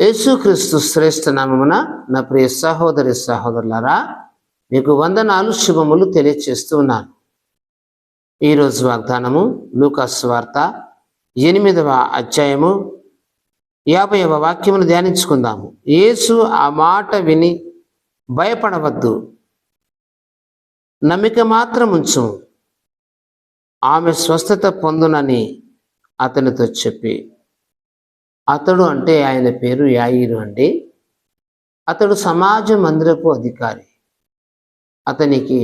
యేసుక్రీస్తు శ్రేష్ఠ నామమున నా ప్రియ సహోదరి సహోదరులారా, మీకు వందనాలు శుభములు తెలియచేస్తూ ఉన్నాను. ఈరోజు వాగ్దానము లూకా సువార్త 8వ అధ్యాయము 50వ వాక్యమును ధ్యానించుకుందాము. యేసు ఆ మాట విని భయపడవద్దు, నమ్మిక మాత్రం ఉంచు, ఆమె స్వస్థత పొందునని అతనితో చెప్పి, అతడు అంటే ఆయన పేరు యాయిరు అండి. అతడు సమాజ మందిరపు అధికారి. అతనికి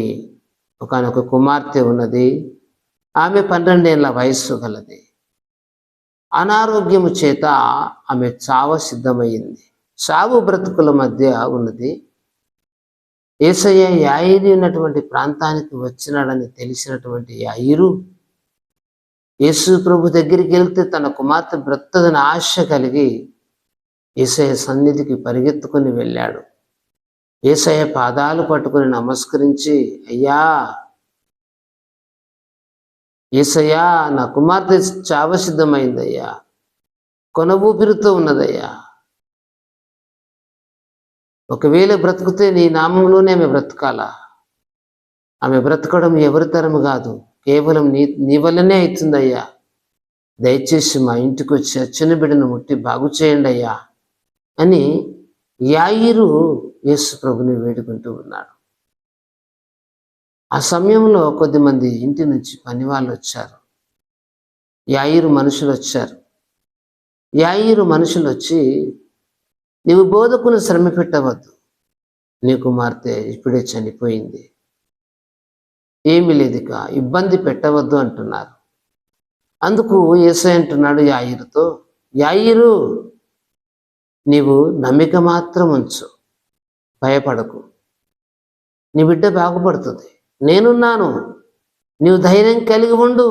ఒకనొక కుమార్తె ఉన్నది. ఆమె 12 ఏళ్ల వయస్సు గలది. అనారోగ్యము చేత ఆమె చావ సిద్ధమయ్యింది. చావు బ్రతుకుల మధ్య ఉన్నది. యేసయ్య యాయిరు ఉన్నటువంటి ప్రాంతానికి వచ్చినాడని తెలిసినటువంటి యాయిరు యేసు ప్రభు దగ్గరికి వెళ్తే తన కుమార్తె బ్రతదని ఆశ కలిగి యేసయ్య సన్నిధికి పరిగెత్తుకుని వెళ్ళాడు. యేసయ్య పాదాలు పట్టుకుని నమస్కరించి, అయ్యా యేసయ్యా, నా కుమార్తె చావసిద్ధమైందయ్యా, కొన ఊపిరితో ఉన్నదయ్యా, ఒకవేళ బ్రతుకుతే నీ నామంలోనే ఆమె బ్రతకాలా. ఆమె బ్రతకడం ఎవరి తరము కాదు, కేవలం నీ వల్లనే అవుతుందయ్యా. దయచేసి మా ఇంటికి వచ్చి చిన్న బిడ్డను ముట్టి బాగు చేయండి అయ్యా అని యాయిరు యేసు ప్రభుని వేడుకుంటూ ఉన్నాడు. ఆ సమయంలో కొద్దిమంది ఇంటి నుంచి పని వాళ్ళు వచ్చారు. యాయిరు మనుషులు వచ్చారు. యాయిరు మనుషులు వచ్చి, నీవు బోధకుని శ్రమ పెట్టవద్దు, నీ కుమార్తె ఇప్పుడే చనిపోయింది, ఏమీ లేదు, ఇక ఇబ్బంది పెట్టవద్దు అంటున్నారు. అందుకు యేసయ్య అంటున్నాడు యాయిరుతో, యాయిరు, నీవు నమ్మిక మాత్రం ఉంచు, భయపడకు, నీ బిడ్డ బాగుపడుతుంది, నేనున్నాను, నీవు ధైర్యం కలిగి ఉండు,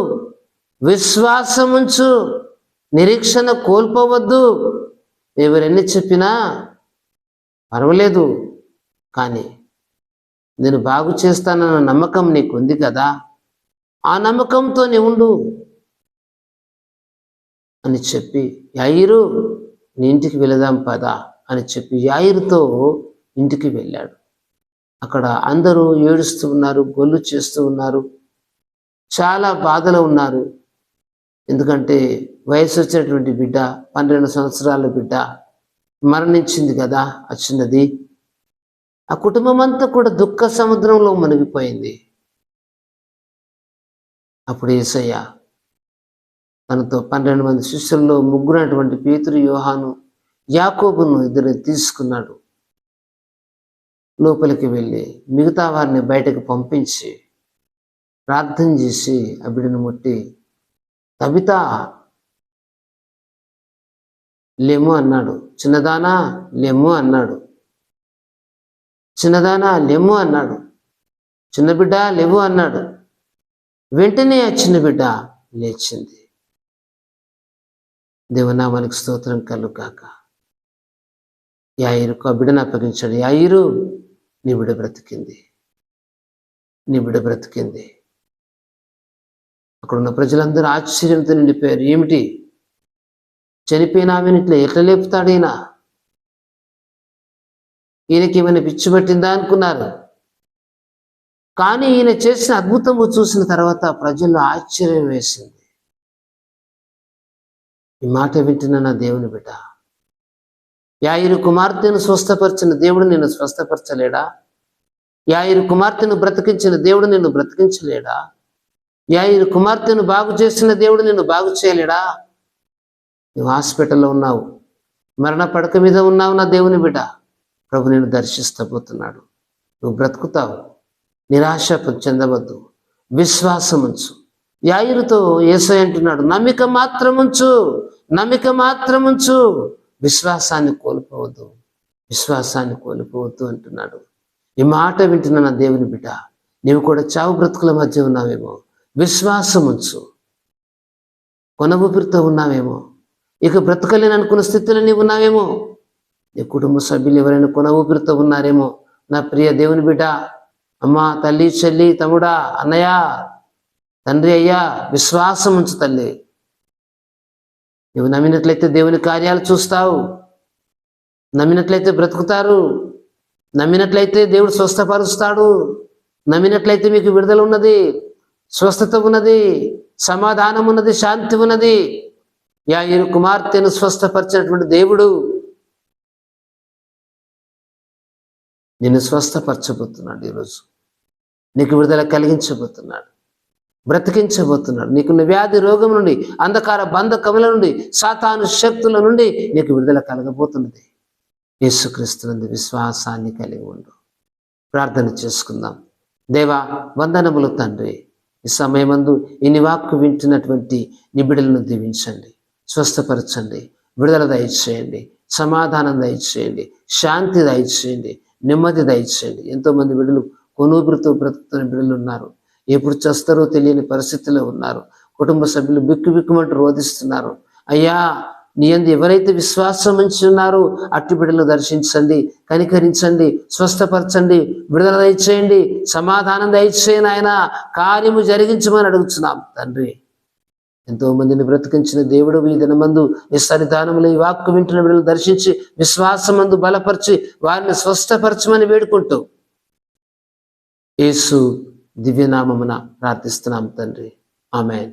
విశ్వాసం ఉంచు, నిరీక్షణ కోల్పోవద్దు. ఎవరెన్ని చెప్పినా పర్వాలేదు, కానీ నేను బాగు చేస్తానన్న నమ్మకం నీకు ఉంది కదా, ఆ నమ్మకంతో నీ ఉండు అని చెప్పి, యాయిరు నీ ఇంటికి వెళదాం పదా అని చెప్పి యాయిరుతో ఇంటికి వెళ్ళాడు. అక్కడ అందరూ ఏడుస్తూ ఉన్నారు, గొల్లు చేస్తూ ఉన్నారు, చాలా బాధలో ఉన్నారు. ఎందుకంటే వయసు వచ్చినటువంటి బిడ్డ, 12 సంవత్సరాల బిడ్డ మరణించింది కదా ఆ చిన్నది. ఆ కుటుంబం అంతా కూడా దుఃఖ సముద్రంలో మునిగిపోయింది. అప్పుడు యేసయ్య తనతో 12 మంది శిష్యుల్లో ముగ్గురైనటువంటి పేతురు, యోహాను, యాకోబును ఇద్దరు తీసుకున్నాడు. లోపలికి వెళ్ళి మిగతా వారిని బయటకు పంపించి ప్రార్థన చేసి ఆ బిడ్డను ముట్టి, తబితా లెమ్ము అన్నాడు. చిన్నదానా లెమ్ము అన్నాడు. చిన్నదానా లెమ్ము అన్నాడు. చిన్న బిడ్డ లేవు అన్నాడు. వెంటనే ఆ చిన్న బిడ్డ లేచింది. దేవునామానికి స్తోత్రం కలుగాక. యాయిరుకు ఆ బిడ్డను అప్పగించాడు. యాయిరు, నీ బిడ్డ బ్రతికింది, నీ బిడ్డ బ్రతికింది. అక్కడున్న ప్రజలందరూ ఆశ్చర్యంతో నిండిపోయారు. ఏమిటి, చనిపోయిన ఆమెను ఇట్లా ఎట్లా లేపుతాడు ఈయన, ఈయనకి ఏమైనా పిచ్చి పట్టిందా అనుకున్నారు. కానీ ఈయన చేసిన అద్భుతము చూసిన తర్వాత ప్రజల్లో ఆశ్చర్యం వేసింది. ఈ మాట వింటున్న నా దేవుని బిడ్డ, యాయిరు కుమార్తెను స్వస్థపరిచిన దేవుడు నిన్ను స్వస్థపరచలేడా? యాయిరు కుమార్తెను బ్రతికించిన దేవుడు నిన్ను బ్రతికించలేడా? యాయిరు కుమార్తెను బాగు చేసిన దేవుడు నిన్ను బాగు చేయలేడా? నువ్వు హాస్పిటల్లో ఉన్నావు, మరణ పడక మీద ఉన్నావు నా దేవుని బిడ్డ, ప్రభు నిన్ను దర్శిస్తబోతున్నాడు. నువ్వు బ్రతుకుతావు, నిరాశ చెందవద్దు, విశ్వాసం ఉంచు. యాయిరుతో యేసయ్య అంటున్నాడు, నమ్మిక మాత్రం ఉంచు, నమ్మిక మాత్రం ఉంచు, విశ్వాసాన్ని కోల్పోవద్దు, విశ్వాసాన్ని కోల్పోవద్దు అంటున్నాడు. ఈ మాట వింటున్న నా దేవుని బిడ్డ, నీవు కూడా చావు బ్రతుకుల మధ్య ఉన్నావేమో, విశ్వాసం ఉంచు. కొన ఊపిరితో ఉన్నావేమో, ఇక బ్రతకలేని అనుకున్న స్థితిలో నీవు ఉన్నావేమో, నీ కుటుంబ సభ్యులు ఎవరైనా కొన ఊపిరితో ఉన్నారేమో. నా ప్రియ దేవుని బిడ్డ, అమ్మా, తల్లి, చెల్లి, తమ్ముడా, అన్నయ్య, తండ్రి, అయ్యా, విశ్వాసం ఉంచు తల్లి. నువ్వు నమ్మినట్లయితే దేవుని కార్యాలు చూస్తావు. నమ్మినట్లయితే బ్రతుకుతారు. నమ్మినట్లయితే దేవుడు స్వస్థపరుస్తాడు. నమ్మినట్లయితే మీకు విడుదల ఉన్నది, స్వస్థత ఉన్నది, సమాధానం ఉన్నది, శాంతి ఉన్నది. యాయిరు కుమార్తెను స్వస్థపరిచినటువంటి దేవుడు నిన్ను స్వస్థపరచబోతున్నాడు. ఈరోజు నీకు విడుదల కలిగించబోతున్నాడు, బ్రతికించబోతున్నాడు. నీకున్న వ్యాధి రోగం నుండి, అంధకార బంధకముల నుండి, సాతాను శక్తుల నుండి నీకు విడుదల కలగబోతున్నది. యేసుక్రీస్తునందు విశ్వాసాన్ని కలిగి ఉండు. ప్రార్థన చేసుకుందాం. దేవా, వందనములు తండ్రి. ఈ సమయమందు ఈ నీ వాక్కు వింటున్నటువంటి నీ బిడ్డలను దీవించండి, స్వస్థపరచండి, విడుదల దయచేయండి, సమాధానం దయచేయండి, శాంతి దయచేయండి, నెమ్మది దయచేయండి. ఎంతోమంది బిడ్డలు కొనూపిరితో బ్రతుకుతున్న బిడ్డలు ఉన్నారు. ఎప్పుడు చేస్తారో తెలియని పరిస్థితిలో ఉన్నారు. కుటుంబ సభ్యులు బిక్కుమంటూ రోధిస్తున్నారు. అయ్యా, నీ యందు ఎవరైతే విశ్వాసం ఉంచి ఉన్నారో అట్టి బిడ్డలను దర్శించండి, కనికరించండి, స్వస్థపరచండి, విడుదల దయచేయండి, సమాధానం దయచేయని ఆయన కార్యము జరిగించమని అడుగుతున్నాం తండ్రి. ఎంతో మందిని బ్రతికించిన దేవుడు ఈ దినమందు నీ సన్నిధానములో ఈ వాక్కు వింటున్న బిడ్డలు దర్శించి విశ్వాసమందు బలపరిచి వారిని స్వస్థపరచమని వేడుకుంటూ యేసు దివ్యనామమున ప్రార్థిస్తున్నాం తండ్రి. ఆమేన్.